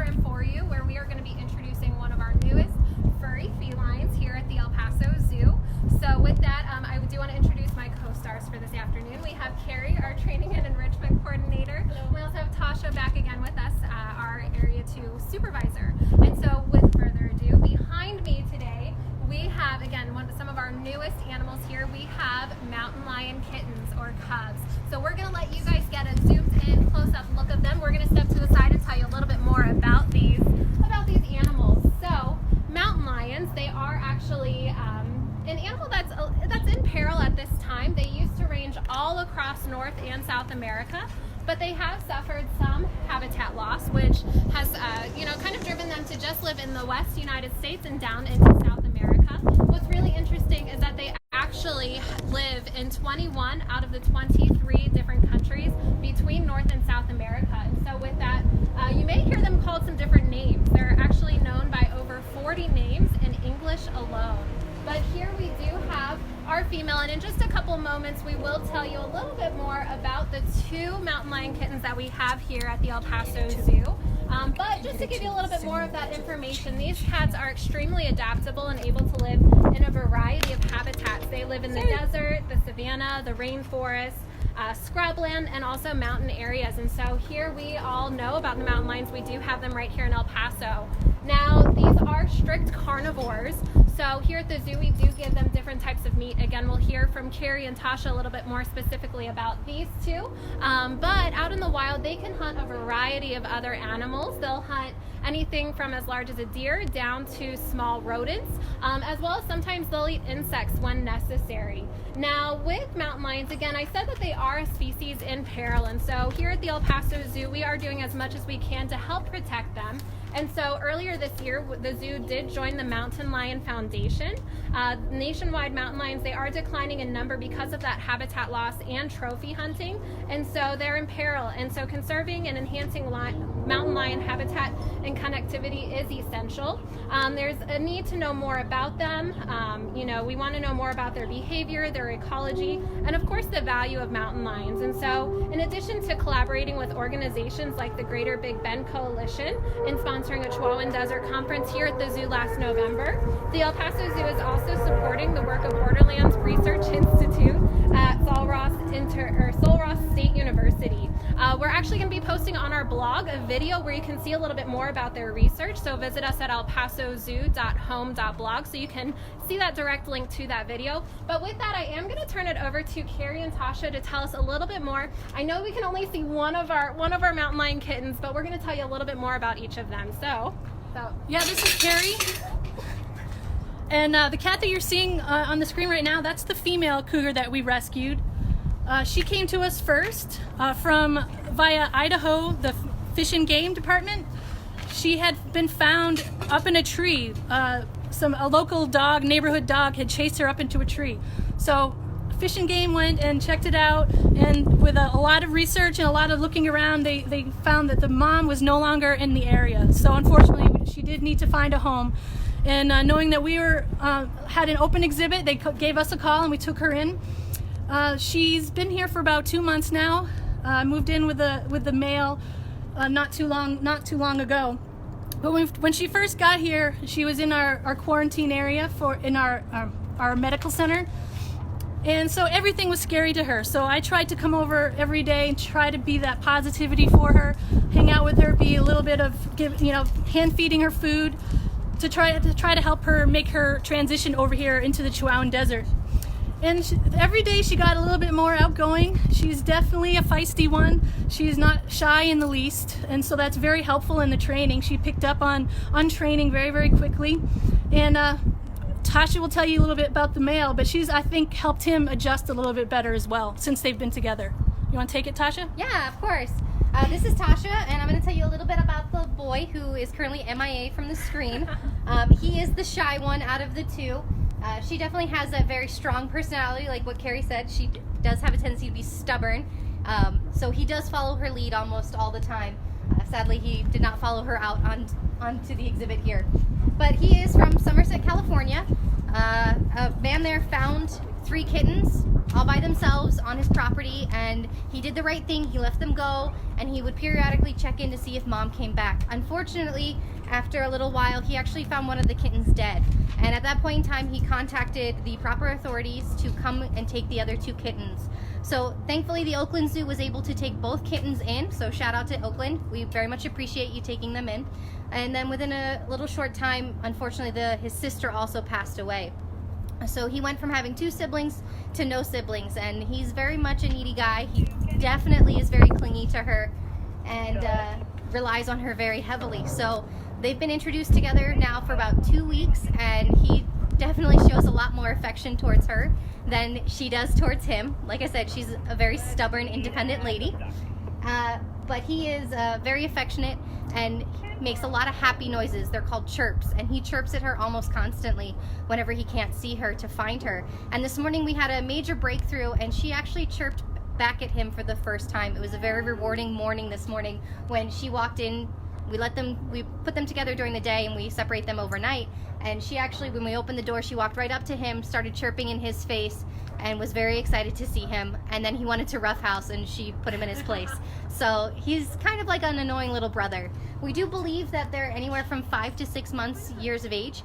program for you where we are going to be introducing one of our newest furry felines here at the El Paso Zoo. So with that, I do want to introduce my co-stars for this afternoon. We have Carrie, our training and enrichment coordinator. Hello. We also have Tasha back again with us, our Area 2 supervisor. And so with further ado, behind me today, we have, again, some of our newest animals here. We have mountain lion kittens, or cubs. So we're going to let you guys get a zoomed-in, close-up look of them. We're going to step to the side and tell you a little bit more about these animals. So mountain lions, they are actually an animal that's in peril at this time. They used to range all across North and South America, but they have suffered some habitat loss, which has kind of driven them to just live in the West United States and down into South America. What's really interesting is that they actually live in 21 out of the 23 different countries between North and South America. And so with that, you may hear them called some different names. They're actually known by over 40 names in English alone. But here we do have our female, and in just a couple moments we will tell you a little bit more about the two mountain lion kittens that we have here at the El Paso Zoo. But just to give you a little bit more of that information, these cats are extremely adaptable and able to live in a variety of habitats. They live in the desert, the savanna, the rainforest, scrubland, and also mountain areas. And so here we all know about the mountain lions. We do have them right here in El Paso. Now, these are strict carnivores. So here at the zoo, we do give them different types of meat. Again, we'll hear from Carrie and Tasha a little bit more specifically about these two. But out in the wild, they can hunt a variety of other animals. They'll hunt anything from as large as a deer down to small rodents, as well as sometimes they'll eat insects when necessary. Now, with mountain lions, again, I said that they are a species in peril, and so here at the El Paso Zoo, we are doing as much as we can to help protect them. And so earlier this year, the zoo did join the Mountain Lion Foundation. Nationwide mountain lions, they are declining in number because of that habitat loss and trophy hunting, and so they're in peril. And so conserving and enhancing mountain lion habitat and connectivity is essential. There's a need to know more about them. We want to know more about their behavior, their ecology, and of course the value of mountain lions. And so in addition to collaborating with organizations like the Greater Big Bend Coalition and sponsoring a Chihuahuan Desert Conference here at the zoo last November, the El Paso Zoo is also supporting the work of Borderlands Research Institute at Sul Ross State University. We're actually going to be posting on our blog a video where you can see a little bit more about their research, so visit us at elpasozoo.home.blog so you can see that direct link to that video. But with that, I am going to turn it over to Carrie and Tasha to tell us a little bit more. I know we can only see one of our mountain lion kittens, but we're going to tell you a little bit more about each of them. So yeah, this is Carrie. And the cat that you're seeing on the screen right now, that's the female cougar that we rescued. She came to us first via Idaho, the Fish and Game Department. She had been found up in a tree. A local dog, neighborhood dog, had chased her up into a tree. So Fish and Game went and checked it out, and with a lot of research and a lot of looking around, they found that the mom was no longer in the area. So unfortunately, she did need to find a home. And knowing that we had an open exhibit, they gave us a call and we took her in. She's been here for about 2 months now. Moved in with the male not too long ago. But when she first got here, she was in our quarantine area in our medical center. And so everything was scary to her. So I tried to come over every day and try to be that positivity for her, hang out with her, be a little bit of hand feeding her food to try to help her make her transition over here into the Chihuahuan Desert. And every day she got a little bit more outgoing. She's definitely a feisty one. She's not shy in the least, and so that's very helpful in the training. She picked up on training very, very quickly. And Tasha will tell you a little bit about the male, but she's, I think, helped him adjust a little bit better as well since they've been together. You want to take it, Tasha? Yeah, of course. This is Tasha, and I'm going to tell you a little bit about the boy who is currently MIA from the screen. He is the shy one out of the two. She definitely has a very strong personality, like what Carrie said. She does have a tendency to be stubborn, so he does follow her lead almost all the time. Sadly, he did not follow her out onto the exhibit here. But he is from Somerset, California. A man there found 3 kittens all by themselves on his property, and he did the right thing. He let them go, and he would periodically check in to see if mom came back. Unfortunately, after a little while, he actually found one of the kittens dead. And at that point in time, he contacted the proper authorities to come and take the other 2 kittens. So thankfully, the Oakland Zoo was able to take both kittens in. So shout out to Oakland. We very much appreciate you taking them in. And then within a little short time, unfortunately, his sister also passed away. So he went from having 2 siblings to no siblings, and he's very much a needy guy. He definitely is very clingy to her and relies on her very heavily. So they've been introduced together now for about 2 weeks, and he definitely shows a lot more affection towards her than she does towards him. Like I said, she's a very stubborn, independent lady. But he is very affectionate and makes a lot of happy noises. They're called chirps, and he chirps at her almost constantly whenever he can't see her to find her. And this morning we had a major breakthrough, and she actually chirped back at him for the first time. It was a very rewarding morning this morning when she walked in. We put them together during the day, and we separate them overnight. And she actually, when we opened the door, she walked right up to him, started chirping in his face, and was very excited to see him. And then he wanted to roughhouse, and she put him in his place. So he's kind of like an annoying little brother. We do believe that they're anywhere from 5 to 6 months, years of age,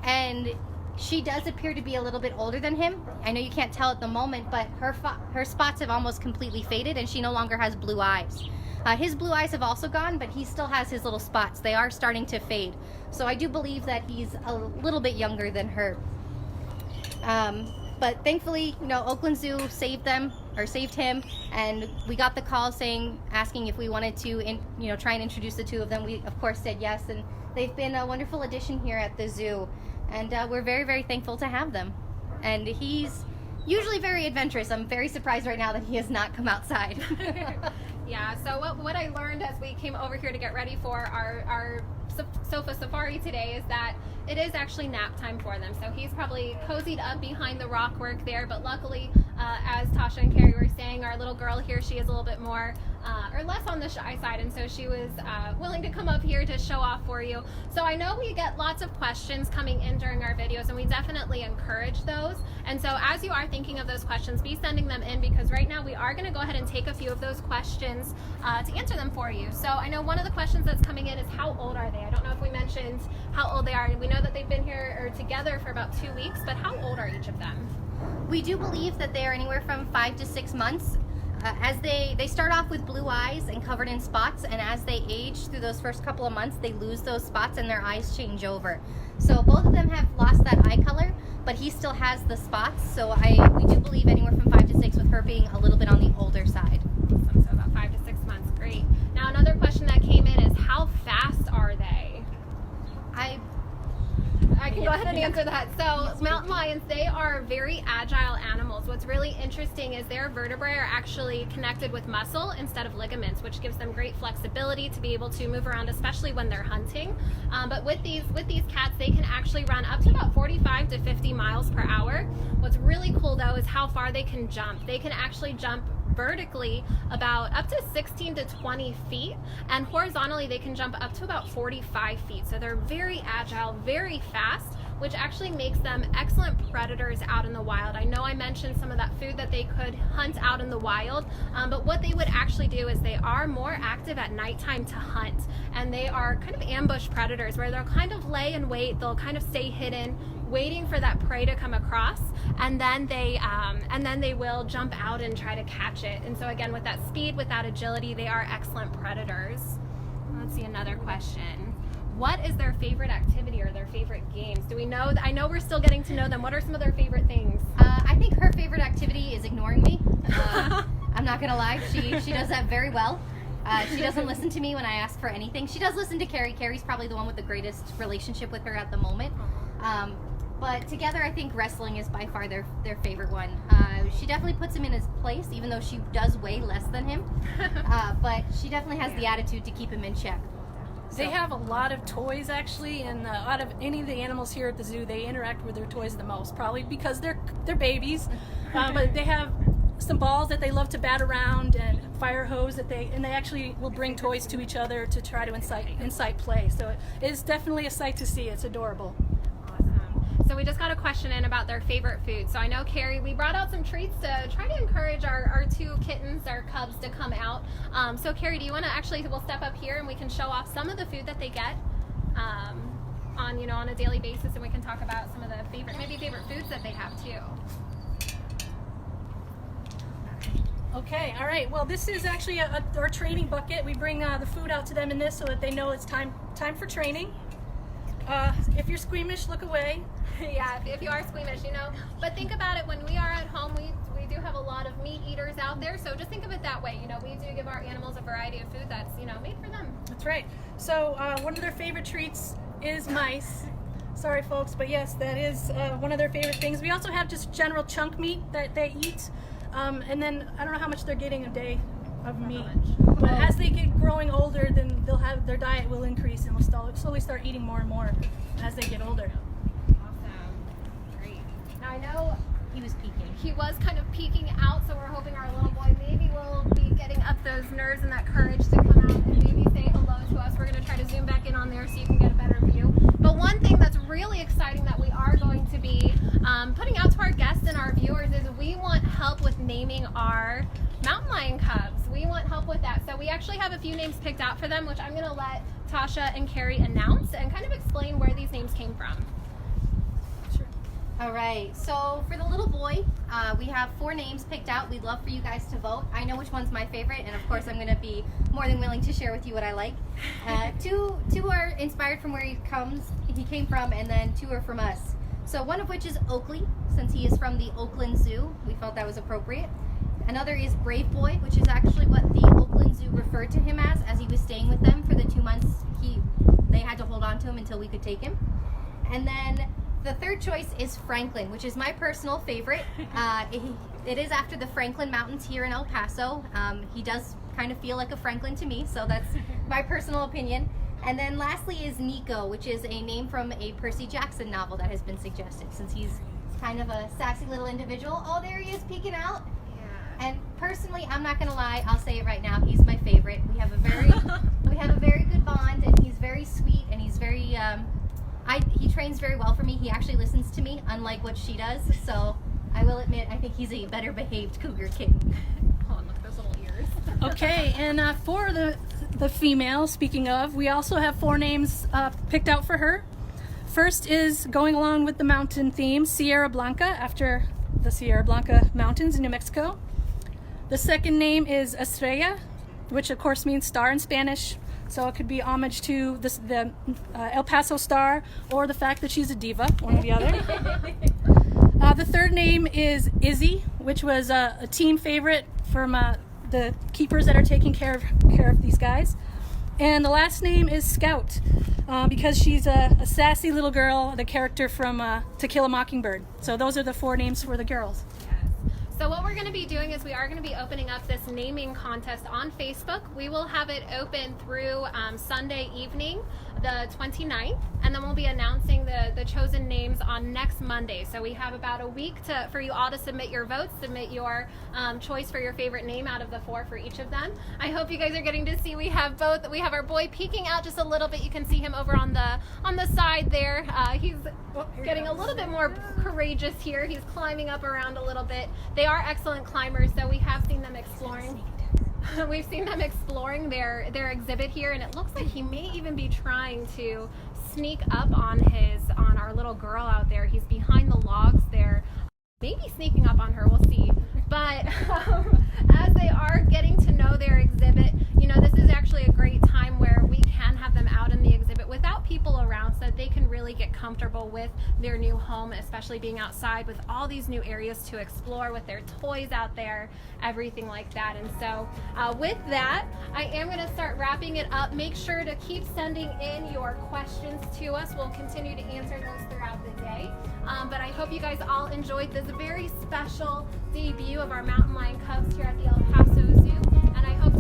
and she does appear to be a little bit older than him. I know you can't tell at the moment, but her spots have almost completely faded, and she no longer has blue eyes. His blue eyes have also gone, but he still has his little spots. They are starting to fade. So I do believe that he's a little bit younger than her. But thankfully, Oakland Zoo saved him, and we got the call asking if we wanted to, try and introduce the 2 of them. We, of course, said yes, and they've been a wonderful addition here at the zoo, and we're very, very thankful to have them. And he's usually very adventurous. I'm very surprised right now that he has not come outside. Yeah, so what I learned as we came over here to get ready for our sofa safari today is that it is actually nap time for them. So he's probably cozied up behind the rock work there, but luckily, as Tasha and Carrie were saying, our little girl here, she is a little bit more or less on the shy side, and so she was willing to come up here to show off for you. So I know we get lots of questions coming in during our videos, and we definitely encourage those. And so as you are thinking of those questions, be sending them in, because right now we are going to go ahead and take a few of those questions to answer them for you. So I know one of the questions that's coming in is, how old are they? I don't know if we mentioned how old they are. We know that they've been here or together for about 2 weeks, but how old are each of them? We do believe that they are anywhere from 5 to 6 months. As they start off with blue eyes and covered in spots, and as they age through those first couple of months, they lose those spots and their eyes change over. So both of them have lost that eye color, but he still has the spots. So we do believe anywhere from 5 to 6, with her being a little bit on the older side. Awesome. So about 5 to 6 months. Great. Now another question that came in is, how fast are they? I can go ahead and answer that. So mountain lions, they are very agile animals. What's really interesting is their vertebrae are actually connected with muscle instead of ligaments, which gives them great flexibility to be able to move around, especially when they're hunting. But with these cats, they can actually run up to about 45 to 50 miles per hour. What's really cool though is how far they can jump. They can actually jump vertically about up to 16 to 20 feet, and horizontally they can jump up to about 45 feet. So they're very agile, very fast, which actually makes them excellent predators out in the wild. I know I mentioned some of that food that they could hunt out in the wild, but what they would actually do is they are more active at nighttime to hunt, and they are kind of ambush predators where they'll kind of lay in wait, they'll kind of stay hidden, waiting for that prey to come across, and then they will jump out and try to catch it. And so again, with that speed, with that agility, they are excellent predators. Let's see, another question. What is their favorite activity or their favorite games? Do we know? I know we're still getting to know them. What are some of their favorite things? I think her favorite activity is ignoring me. I'm not gonna lie, she does that very well. She doesn't listen to me when I ask for anything. She does listen to Carrie. Carrie's probably the one with the greatest relationship with her at the moment. But together, I think wrestling is by far their favorite one. She definitely puts him in his place, even though she does weigh less than him. But she definitely has the attitude to keep him in check. They have a lot of toys, actually, and out of any of the animals here at the zoo, they interact with their toys the most, probably because they're babies. But they have some balls that they love to bat around, and fire hose that they actually will bring toys to each other to try to incite play. So it is definitely a sight to see. It's adorable. Awesome. So we just got a question in about their favorite food. So I know, Carrie, we brought out some treats to try to encourage our two kittens, our cubs, to come out. So Carrie, do you want to actually, we'll step up here and we can show off some of the food that they get on a daily basis, and we can talk about some of the favorite foods that they have too. Okay, all right. Well, this is actually our training bucket. We bring the food out to them in this so that they know it's time for training. If you're squeamish, look away. Yeah, if you are squeamish, but think about it, when we are at home, we do have a lot of meat eaters out there, so just think of it that way. We do give our animals a variety of food that's, made for them. That's right. So one of their favorite treats is mice. Sorry, folks, but yes, that is one of their favorite things. We also have just general chunk meat that they eat, and then I don't know how much they're getting a day of meat. But as they get growing older, then their diet will increase, and we'll slowly start eating more and more as they get older. Awesome. Great. Now I know He was peeking. he was kind of peeking out, so we're hoping our little boy maybe will be getting up those nerves and that courage to come out and maybe say hello to us. We're going to try to zoom back in on there so you can get a better view. But one thing that's really exciting that we are going to be putting out to our guests and our viewers is we want help with naming our mountain lion cubs. We want help with that. So we actually have a few names picked out for them, which I'm going to let Tasha and Carrie announce and kind of explain where these names came from. All right, so for the little boy, we have 4 names picked out. We'd love for you guys to vote. I know which one's my favorite, and of course I'm going to be more than willing to share with you what I like. Two are inspired from where he came from, and then 2 are from us. So one of which is Oakley, since he is from the Oakland Zoo. We felt that was appropriate. Another is Brave Boy, which is actually what the Oakland Zoo referred to him as he was staying with them for the 2 months they had to hold on to him until we could take him. And then the third choice is Franklin, which is my personal favorite. It is after the Franklin Mountains here in El Paso. He does kind of feel like a Franklin to me, so that's my personal opinion. And then lastly is Nico, which is a name from a Percy Jackson novel that has been suggested, since he's kind of a sassy little individual. Oh, there he is peeking out. Yeah. And personally, I'm not gonna lie, I'll say it right now, he's my favorite. We have a very good bond, and he's very sweet, and he's very he trains very well for me. He actually listens to me, unlike what she does. So I will admit, I think he's a better behaved cougar kitten. Oh, and look at those little ears. Okay, and for the female, speaking of, we also have 4 names picked out for her. First is, going along with the mountain theme, Sierra Blanca, after the Sierra Blanca Mountains in New Mexico. The second name is Estrella, which of course means star in Spanish. So it could be homage to the El Paso star, or the fact that she's a diva, one or the other. The third name is Izzy, which was a team favorite from the keepers that are taking care of these guys. And the last name is Scout, because she's a sassy little girl, the character from To Kill a Mockingbird. So those are the 4 names for the girls. So what we're going to be doing is we are going to be opening up this naming contest on Facebook. We will have it open through Sunday evening, the 29th, and then we'll be announcing the chosen names on next Monday. So we have about a week for you all to submit your votes, submit your choice for your favorite name out of the 4 for each of them. I hope you guys are getting to see we have both. We have our boy peeking out just a little bit. You can see him over on the side there. He's getting a little bit more courageous here. He's climbing up around a little bit. They are excellent climbers, so we have seen them exploring. We've seen them exploring their exhibit here, and it looks like he may even be trying to sneak up on our little girl out there. He's behind the logs there, maybe sneaking up on her. We'll see. But as they are getting to know their exhibit, this is actually a great time where we can have them out in the exhibit without people around, so that they can really get comfortable with their new home, especially being outside with all these new areas to explore with their toys out there, everything like that. And so with that, I am going to start wrapping it up. Make sure to keep sending in your questions to us. We'll continue to answer those throughout the day. But I hope you guys all enjoyed this very special debut of our mountain lion cubs here at the El Paso Zoo, and I hope